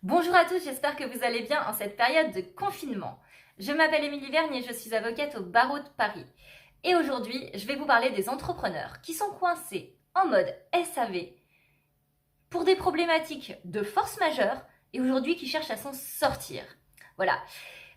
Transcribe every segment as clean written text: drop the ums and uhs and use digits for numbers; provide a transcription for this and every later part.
Bonjour à tous, j'espère que vous allez bien en cette période de confinement. Je m'appelle Émilie Vergne et je suis avocate au barreau de Paris. Et aujourd'hui, je vais vous parler des entrepreneurs qui sont coincés en mode SAV pour des problématiques de force majeure et aujourd'hui qui cherchent à s'en sortir. Voilà.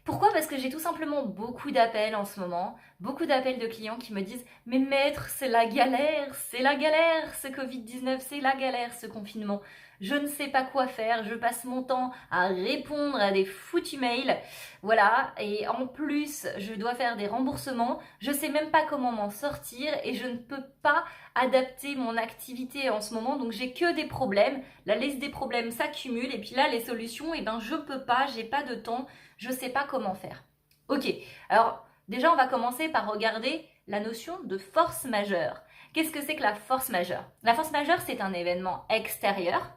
Pourquoi? Parce que j'ai tout simplement beaucoup d'appels en ce moment, beaucoup d'appels de clients qui me disent « Mais maître, c'est la galère, ce Covid-19, c'est la galère, ce confinement. Je ne sais pas quoi faire, je passe mon temps à répondre à des foutus mails. Voilà, et en plus, je dois faire des remboursements, je ne sais même pas comment m'en sortir et je ne peux pas adapter mon activité en ce moment, donc j'ai que des problèmes. La liste des problèmes s'accumule et puis là, les solutions, je peux pas, j'ai pas de temps, je sais pas comment faire. Ok, alors déjà, on va commencer par regarder la notion de force majeure. Qu'est-ce que c'est que la force majeure? La force majeure, c'est un événement extérieur,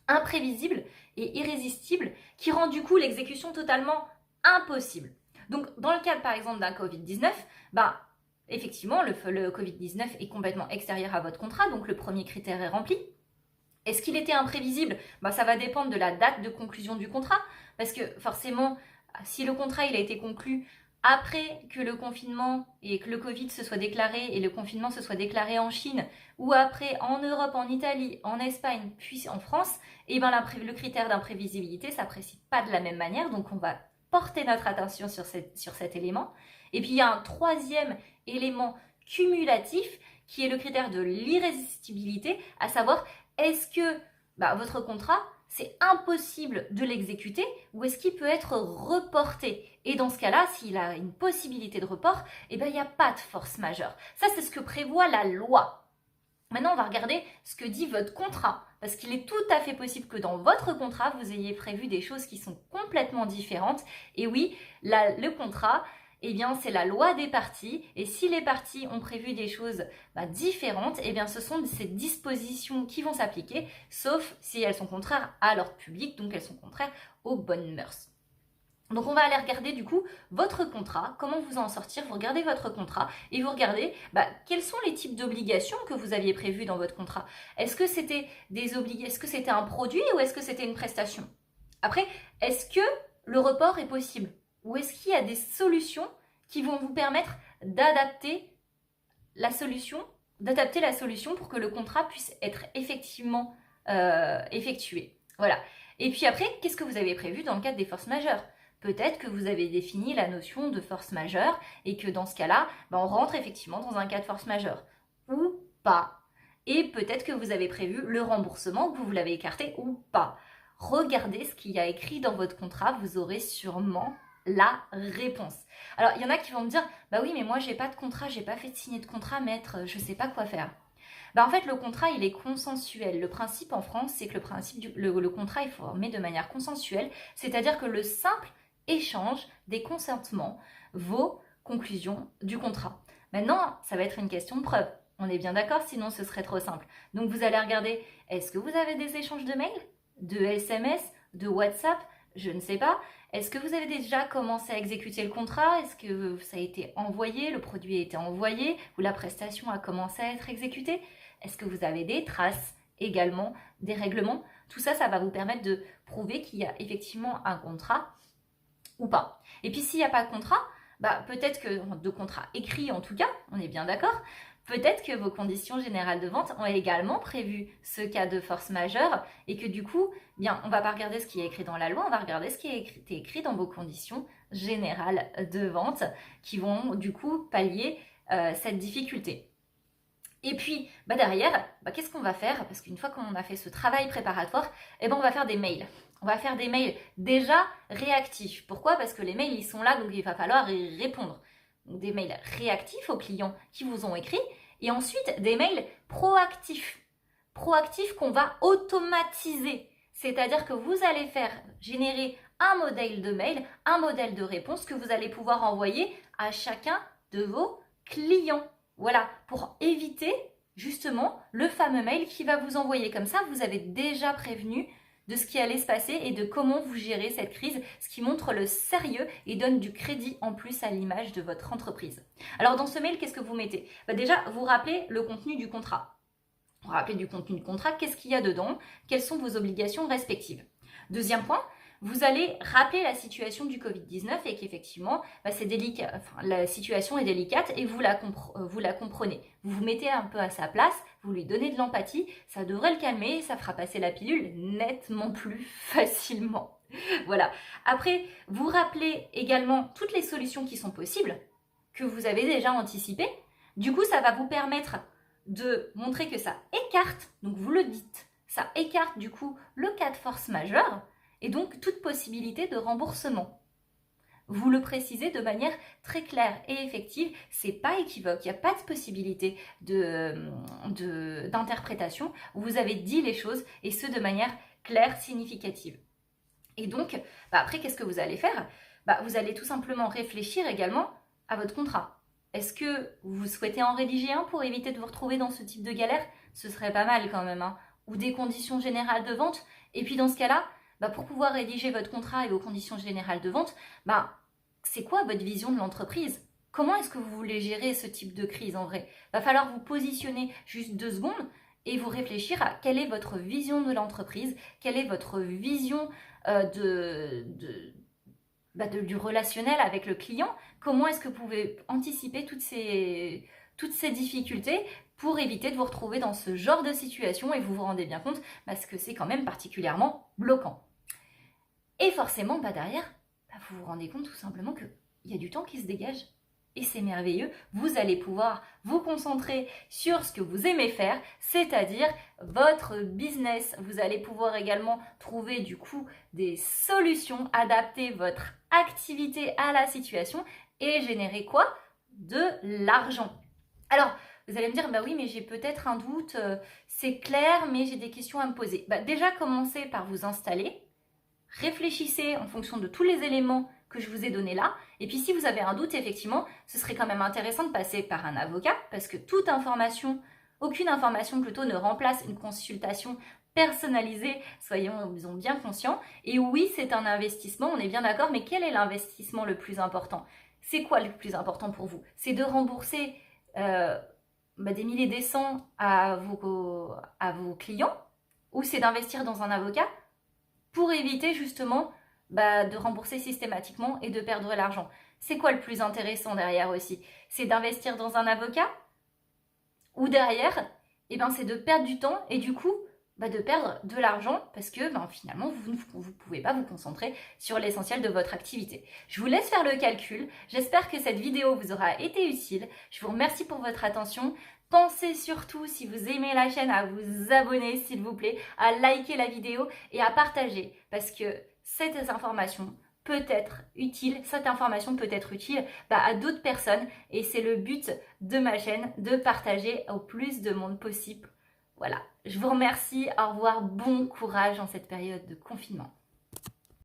imprévisible et irrésistible qui rend du coup l'exécution totalement impossible. Donc, dans le cadre par exemple d'un Covid-19, effectivement, le Covid-19 est complètement extérieur à votre contrat, donc le premier critère est rempli. Est-ce qu'il était imprévisible? Ça va dépendre de la date de conclusion du contrat, parce que forcément, si le contrat il a été conclu après que le confinement et que le Covid se soit déclaré et le confinement se soit déclaré en Chine, ou après en Europe, en Italie, en Espagne, puis en France, le critère d'imprévisibilité s'apprécie pas de la même manière, donc on va porter notre attention sur cet élément. Et puis il y a un troisième élément cumulatif qui est le critère de l'irrésistibilité, à savoir est-ce que votre contrat, c'est impossible de l'exécuter ou est-ce qu'il peut être reporté? Et dans ce cas-là, s'il a une possibilité de report, il n'y a pas de force majeure. Ça, c'est ce que prévoit la loi. Maintenant, on va regarder ce que dit votre contrat, parce qu'il est tout à fait possible que dans votre contrat, vous ayez prévu des choses qui sont complètement différentes. Et oui, le contrat, c'est la loi des parties. Et si les parties ont prévu des choses différentes, ce sont ces dispositions qui vont s'appliquer, sauf si elles sont contraires à l'ordre public, donc elles sont contraires aux bonnes mœurs. Donc on va aller regarder du coup votre contrat, comment vous en sortir, vous regardez votre contrat et vous regardez quels sont les types d'obligations que vous aviez prévues dans votre contrat. Est-ce que c'était est-ce que c'était un produit ou est-ce que c'était une prestation? Après, est-ce que le report est possible? Ou est-ce qu'il y a des solutions qui vont vous permettre d'adapter la solution pour que le contrat puisse être effectivement effectué? Voilà. Et puis après, qu'est-ce que vous avez prévu dans le cadre des forces majeures? Peut-être que vous avez défini la notion de force majeure et que dans ce cas-là, on rentre effectivement dans un cas de force majeure. Ou pas. Et peut-être que vous avez prévu le remboursement, que vous l'avez écarté ou pas. Regardez ce qu'il y a écrit dans votre contrat, vous aurez sûrement la réponse. Alors, il y en a qui vont me dire, oui, mais moi, j'ai pas de contrat, j'ai pas fait de signer de contrat, maître, je sais pas quoi faire. En fait, le contrat, il est consensuel. Le principe en France, c'est que le contrat est formé de manière consensuelle, c'est-à-dire que le simple échange des consentements vaut conclusion du contrat. Maintenant, ça va être une question de preuve. On est bien d'accord, sinon ce serait trop simple. Donc vous allez regarder, est-ce que vous avez des échanges de mails, de SMS, de WhatsApp? Je ne sais pas. Est-ce que vous avez déjà commencé à exécuter le contrat? Est-ce que ça a été envoyé, le produit a été envoyé ou la prestation a commencé à être exécutée? Est-ce que vous avez des traces également, des règlements? Tout ça, ça va vous permettre de prouver qu'il y a effectivement un contrat ou pas. Et puis s'il n'y a pas de contrat, peut-être que de contrat écrit en tout cas, on est bien d'accord, peut-être que vos conditions générales de vente ont également prévu ce cas de force majeure et que du coup, on va pas regarder ce qui est écrit dans la loi, on va regarder ce qui est écrit dans vos conditions générales de vente qui vont du coup pallier cette difficulté. Et puis, derrière, qu'est-ce qu'on va faire? Parce qu'une fois qu'on a fait ce travail préparatoire, on va faire des mails. On va faire des mails déjà réactifs. Pourquoi? Parce que les mails, ils sont là, donc il va falloir y répondre. Donc, des mails réactifs aux clients qui vous ont écrit. Et ensuite, des mails proactifs. Proactifs qu'on va automatiser. C'est-à-dire que vous allez faire générer un modèle de mail, un modèle de réponse que vous allez pouvoir envoyer à chacun de vos clients. Voilà, pour éviter justement le fameux mail qui va vous envoyer. Comme ça, vous avez déjà prévenu de ce qui allait se passer et de comment vous gérez cette crise, ce qui montre le sérieux et donne du crédit en plus à l'image de votre entreprise. Alors dans ce mail, qu'est-ce que vous mettez? Déjà, vous rappelez le contenu du contrat. Vous rappelez du contenu du contrat, qu'est-ce qu'il y a dedans? Quelles sont vos obligations respectives? Deuxième point, vous allez rappeler la situation du Covid-19 et qu'effectivement, c'est délicat, la situation est délicate et vous la comprenez. Vous vous mettez un peu à sa place, vous lui donnez de l'empathie, ça devrait le calmer, ça fera passer la pilule nettement plus facilement. Voilà. Après, vous rappelez également toutes les solutions qui sont possibles, que vous avez déjà anticipées. Du coup, ça va vous permettre de montrer que ça écarte, donc vous le dites, ça écarte du coup le cas de force majeure et donc toute possibilité de remboursement. Vous le précisez de manière très claire et effective, c'est pas équivoque, il n'y a pas de possibilité d'interprétation. Vous avez dit les choses et ce de manière claire, significative. Et donc, après, qu'est-ce que vous allez faire? Vous allez tout simplement réfléchir également à votre contrat. Est-ce que vous souhaitez en rédiger un pour éviter de vous retrouver dans ce type de galère? Ce serait pas mal quand même, hein. Ou des conditions générales de vente. Et puis dans ce cas-là, pour pouvoir rédiger votre contrat et vos conditions générales de vente, c'est quoi votre vision de l'entreprise? Comment est-ce que vous voulez gérer ce type de crise en vrai? Va falloir vous positionner juste 2 secondes et vous réfléchir à quelle est votre vision de l'entreprise, quelle est votre vision du relationnel avec le client, comment est-ce que vous pouvez anticiper toutes ces difficultés pour éviter de vous retrouver dans ce genre de situation et vous vous rendez bien compte parce que c'est quand même particulièrement bloquant. Et forcément, derrière, vous vous rendez compte tout simplement qu'il y a du temps qui se dégage. Et c'est merveilleux, vous allez pouvoir vous concentrer sur ce que vous aimez faire, c'est-à-dire votre business. Vous allez pouvoir également trouver du coup des solutions, adapter votre activité à la situation et générer quoi? De l'argent. Alors, vous allez me dire, oui, mais j'ai peut-être un doute, c'est clair, mais j'ai des questions à me poser. Déjà, commencez par vous installer, réfléchissez en fonction de tous les éléments que je vous ai donnés là. Et puis si vous avez un doute, effectivement, ce serait quand même intéressant de passer par un avocat parce que aucune information plutôt ne remplace une consultation personnalisée, soyons bien conscients. Et oui, c'est un investissement, on est bien d'accord, mais quel est l'investissement le plus important? C'est quoi le plus important pour vous? C'est de rembourser des milliers des cents à vos clients ou c'est d'investir dans un avocat pour éviter justement de rembourser systématiquement et de perdre l'argent. C'est quoi le plus intéressant derrière aussi? C'est d'investir dans un avocat ou derrière, c'est de perdre du temps et du coup, de perdre de l'argent parce que finalement, vous ne pouvez pas vous concentrer sur l'essentiel de votre activité. Je vous laisse faire le calcul. J'espère que cette vidéo vous aura été utile. Je vous remercie pour votre attention. Pensez surtout, si vous aimez la chaîne, à vous abonner, s'il vous plaît, à liker la vidéo et à partager parce que cette information peut être utile à d'autres personnes et c'est le but de ma chaîne, de partager au plus de monde possible. Voilà, je vous remercie, au revoir, bon courage en cette période de confinement.